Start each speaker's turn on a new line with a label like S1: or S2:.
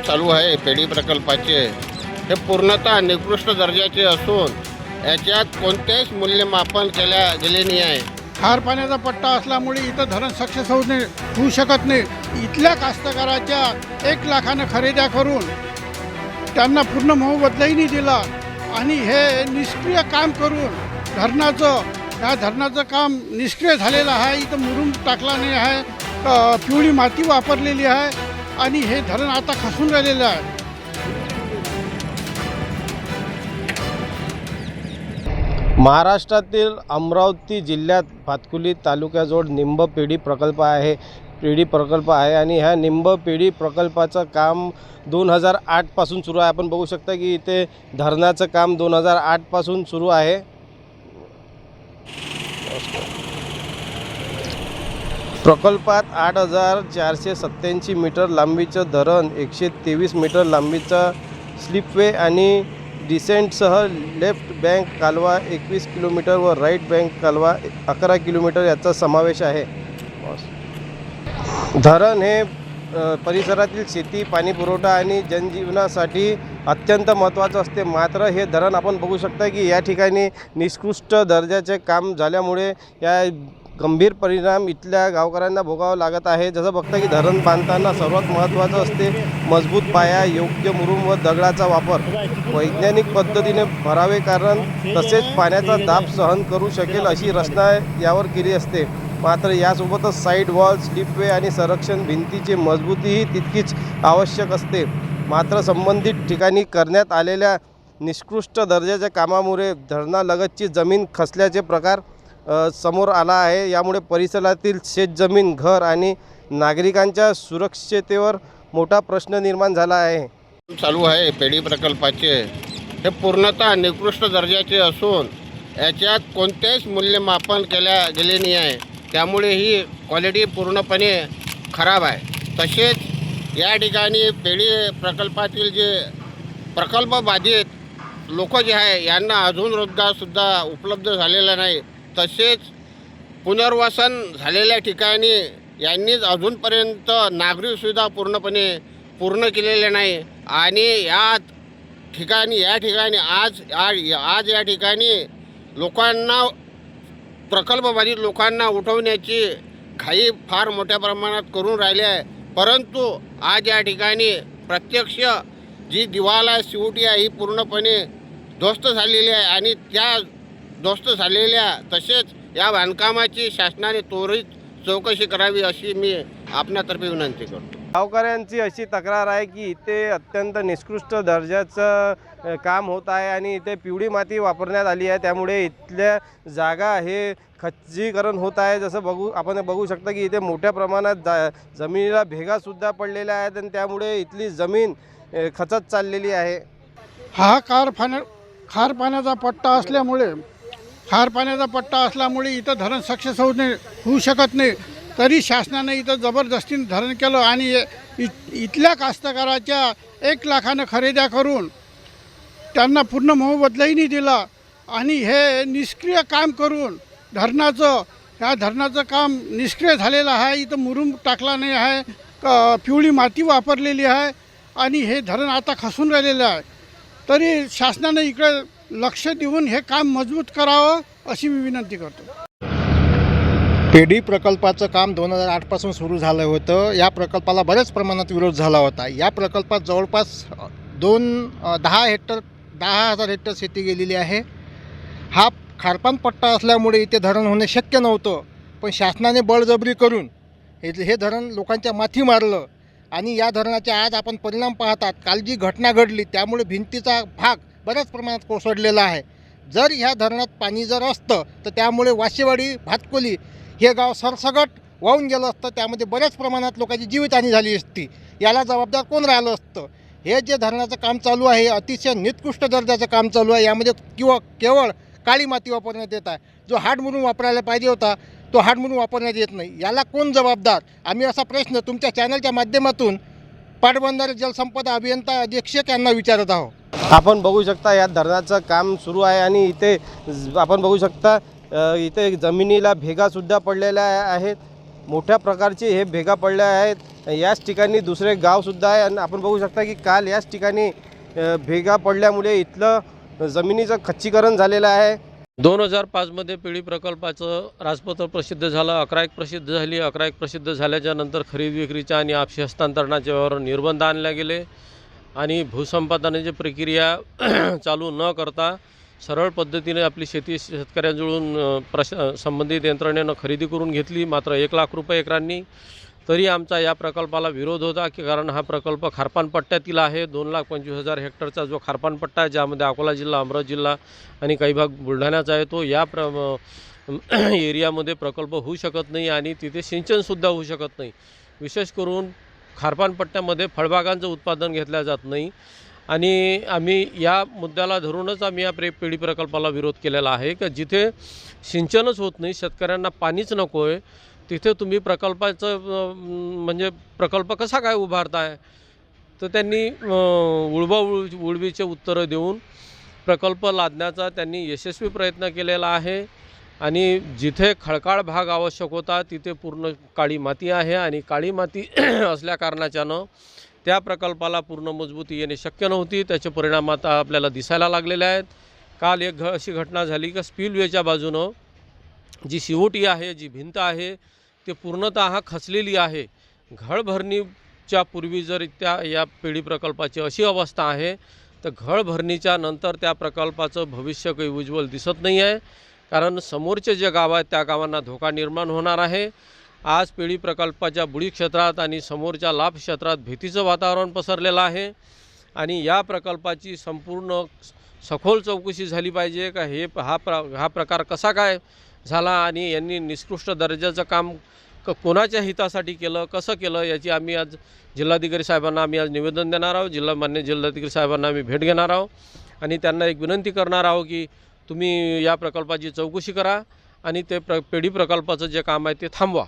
S1: चालू आहे पेढी प्रकल्पाचे हे पूर्णतः निकृष्ट दर्जाचे असून याच्यात कोणतेच मूल्यमापन केल्या गेले नाही आहे।
S2: खार पाण्याचा पट्टा असल्यामुळे इथं धरण सक्सेस होऊ शकत नाही। इथल्या कास्तकाराच्या 1 लाखानं खरेद्या करून त्यांना पूर्ण मोबदलाही नाही दिला आणि हे निष्क्रिय काम करून धरणाचं काम निष्क्रिय झालेलं आहे। इथं मुरुम टाकला नाही आहे, पिवळी माती वापरलेली आहे आणि हे धरण आता खसून राहिलेलं आहे।
S3: महाराष्ट्रातील अमरावती जिल्ह्यात भातकुली तालुक्याजवळ निंब पेढी प्रकल्प आहे आणि ह्या निंब पेढी प्रकल्पाचं काम 2008 पासून सुरू आहे। आपण बघू शकता की इथे धरणाचं काम 2008 पासून सुरू आहे। प्रकल्पात 8487 मीटर लांबीचं धरण, 123 मीटर लांबीचा स्लिपवे आणि डिसेंटसह लेफ्ट बँक कालवा 21 किलोमीटर व राईट बँक कालवा 11 किलोमीटर याचा समावेश आहे। धरण हे परिसरातील शेती, पाणी पुरवठा आणि जनजीवनासाठी अत्यंत महत्त्वाचं असते। मात्र हे धरण आपण बघू शकता की या ठिकाणी निकृष्ट दर्जाचे काम झाल्यामुळे या गंभीर परिणाम इथल्या गावकऱ्यांना भोगावं लागत आहे। जसं बघता की धरण बांधताना सर्वात महत्त्वाचं असते मजबूत पाया, योग्य मुरुम व दगडाचा वापर वैज्ञानिक पद्धतीने भरावे, कारण तसेच पाण्याचा दाब सहन करू शकेल अशी रचना यावर केली असते। मात्र यासोबतच साईड वॉल, स्लिपवे आणि संरक्षण भिंतीची मजबूतीही तितकीच आवश्यक असते। मात्र संबंधित ठिकाणी करण्यात आलेल्या निकृष्ट दर्जाच्या कामामुळे धरणालगतची जमीन खचल्याचे प्रकार समोर आला आहे। यामुळे परिसरातील शेतजमीन, घर आणि नागरिकांच्या सुरक्षिततेवर मोठा प्रश्न निर्माण झाला आहे।
S1: चालू आहे पेढी प्रकल्पाचे हे पूर्णतः निकृष्ट दर्जाचे असून याच्यात कोणतेच मूल्यमापन केल्या गेले नाही आहे। त्यामुळे ही क्वालिटी पूर्णपणे खराब आहे। तसेच या ठिकाणी पेढी प्रकल्पातील जे प्रकल्प बाधित लोक जे आहे यांना अजून रोजगारसुद्धा उपलब्ध झालेला नाही। तसेच पुनर्वसन झालेल्या ठिकाणी यांनीच अजूनपर्यंत नागरिक सुविधा पूर्ण केलेल्या नाही आणि या ठिकाणी आज या ठिकाणी लोकांना, प्रकल्प बाधित लोकांना उठवण्याची घाई फार मोठ्या प्रमाणात करून राहिली आहे। परंतु आज या ठिकाणी प्रत्यक्ष जी दिवाल आहे, सीओटी आहे, ही पूर्णपणे ध्वस्त झालेली आहे आणि त्या ध्वस्त झालेल्या तसेच या बांधकामाची शासनाने त्वरित चौकशी करावी अशी मी आपणातर्फे विनंती करतो।
S3: गावकऱ्यांची अशी तक्रार आहे की इथे अत्यंत निकृष्ट दर्जाचं काम होत आहे आणि इथे पिवळी माती वापरण्यात आली आहे। त्यामुळे इथल्या जागा हे खच्चीकरण होत आहे। जसं आपण बघू शकता की इथे मोठ्या प्रमाणात जमिनीला भेगासुद्धा पडलेल्या आहेत आणि त्यामुळे इथली जमीन खचत चाललेली आहे।
S2: हा खार पाण्याचा पट्टा असल्यामुळे इथं धरण सक्सेस होऊ शकत नाही। तरी शासनाने इथं जबरदस्तीने धरण केलं आणि इथल्या कास्तकाराच्या 1 लाखानं खरेद्या करून त्यांना पूर्ण मोबदलाही नाही दिला आणि हे निष्क्रिय काम करून धरणाचं काम निष्क्रिय झालेलं आहे। इथं मुरुम टाकला नाही आहे, पिवळी माती वापरलेली आहे आणि हे धरण आता खसून राहिलेलं आहे। तरी शासनाने इकडे लक्ष देऊन हे काम मजबूत करावं अशी मी विनंती करतो।
S4: पेढी प्रकल्पाचं काम 2008 पासून सुरू झालं होतं। या प्रकल्पाला बऱ्याच प्रमाणात विरोध झाला होता। या प्रकल्पात जवळपास 10,000 हेक्टर शेती गेलेली आहे। हा खारपान पट्टा असल्यामुळे इथे धरण होणे शक्य नव्हतं, पण शासनाने बळजबरी करून हे धरण लोकांच्या माथी मारलं आणि या धरणाच्या आज आपण परिणाम पाहतात। काल जी घटना घडली त्यामुळे भिंतीचा भाग बऱ्याच प्रमाणात कोसळलेला आहे। जर ह्या धरणात पाणी जर असतं तर त्यामुळे वाशेवाडी, भातकुली हे गाव सरसगट वाहून गेलं असतं। त्यामध्ये बऱ्याच प्रमाणात लोकांची जीवितहानी झाली असती। याला जबाबदार कोण राहिलं असतं? हे जे धरणाचं काम चालू आहे अतिशय निकृष्ट दर्जाचं काम चालू आहे। यामध्ये केवळ काळी माती वापरण्यात येत आहे। जो हाडमुरुम वापरायला पाहिजे होता तो हाडमुरुम वापरण्यात येत नाही। याला कोण जबाबदार? आम्ही असा प्रश्न तुमच्या चॅनलच्या माध्यमातून पाटबंधारे जलसंपदा अभियंता अधीक्षक यांना विचारत आहोत।
S3: आपण बघू शकता या धरणाचं काम सुरू आहे आणि इथे आपण बघू शकता इथे जमिनीला भेगासुद्धा पडलेल्या आहेत। मोठ्या प्रकारचे हे भेगा पडल्या आहेत। याच ठिकाणी दुसरे गावसुद्धा आहे आणि आपण बघू शकता की काल याच ठिकाणी भेगा पडल्यामुळे इथलं जमिनीचं खच्चीकरण झालेलं आहे.
S5: 2005मध्ये पेढी प्रकल्पाचं राजपत्र प्रसिद्ध झालं, 11 प्रसिद्ध झाली. 11 प्रसिद्ध झाल्याच्या नंतर खरेदी विक्रीच्या आणि आपसी हस्तांतरणाच्या व्यवहारावर निर्बंध आणले गेले आणि भूसंपादनाची प्रक्रिया चालू न करता सरळ पद्धतीने आपली शेती शेतकऱ्यांजवळून संबंधित यंत्रणेनं खरेदी करून घेतली. मात्र 1 लाख रुपये एकरांनी. तरी आमचा या प्रकल्पाला विरोध होता की कारण हा प्रकल्प खारपान पट्ट्यातील आहे. 2,25,000 हेक्टरचा जो खारपान पट्टा आहे, ज्यामध्ये अकोला जिल्हा, अमरावती जिल्हा आणि काही भाग बुलढाण्याचा आहे, तो या एरियामध्ये प्रकल्प होऊ शकत नाही आणि तिथे सिंचनसुद्धा होऊ शकत नाही. विशेष करून खारपान पट्ट्यामध्ये फळबागांचं उत्पादन घेतलं जात नाही आणि आम्ही या मुद्द्याला धरूनच आम्ही या पेढी प्रकल्पाला विरोध केलेला आहे की जिथे सिंचनच होत नाही, शेतकऱ्यांना पाणीच नको आहे, तिथे तुम्ही प्रकल्पाचं म्हणजे प्रकल्प कसा काय उभारताय. तर त्यांनी उडवीचे उत्तरं देऊन प्रकल्प लादण्याचा त्यांनी यशस्वी प्रयत्न केलेला आहे आणि जिथे खडकाळ भाग आवश्यक होता तिथे पूर्ण काळी माती आहे आणि काळी माती असल्याकारणाच्यानं त्या प्रकल्पाला पूर्ण मजबूती येणे शक्य नव्हती. त्याचे परिणाम आता आपल्याला दिसायला लागलेले आहेत. काल एक अशी घटना झाली की स्पिलवेच्या बाजूनं जी शिवोटी आहे, जी भिंत आहे, ते पूर्णतः खचलेली आहे. घळभरणीच्या पूर्वी जर या पेढी प्रकल्पाची अशी अवस्था आहे तर घळभरणीच्या नंतर त्या प्रकल्पाचं भविष्य काही उज्ज्वल दिसत नाही आहे. कारण समोरचे जे गाव आहेत त्या गावांना धोका निर्माण होणार आहे. आज पेढी प्रकल्पाच्या बुडी क्षेत्रात आणि समोरच्या लाभ क्षेत्रात भीतीचं वातावरण पसरलेलं आहे आणि या प्रकल्पाची संपूर्ण सखोल चौकशी झाली पाहिजे का हा प्रकार कसा काय झाला आणि यांनी निकृष्ट दर्जाचं काम कोणाच्या हितासाठी केलं, कसं केलं, याची आम्ही आज जिल्हाधिकारी साहेबांना आज निवेदन देणार आहोत. मान्य जिल्हाधिकारी साहेबांना आम्ही भेट घेणार आहोत आणि त्यांना एक विनंती करणार आहोत की तुम्ही या प्रकल्पाची चौकशी करा आणि ते पेढी प्रकल्पाचं जे काम आहे ते थांबवा.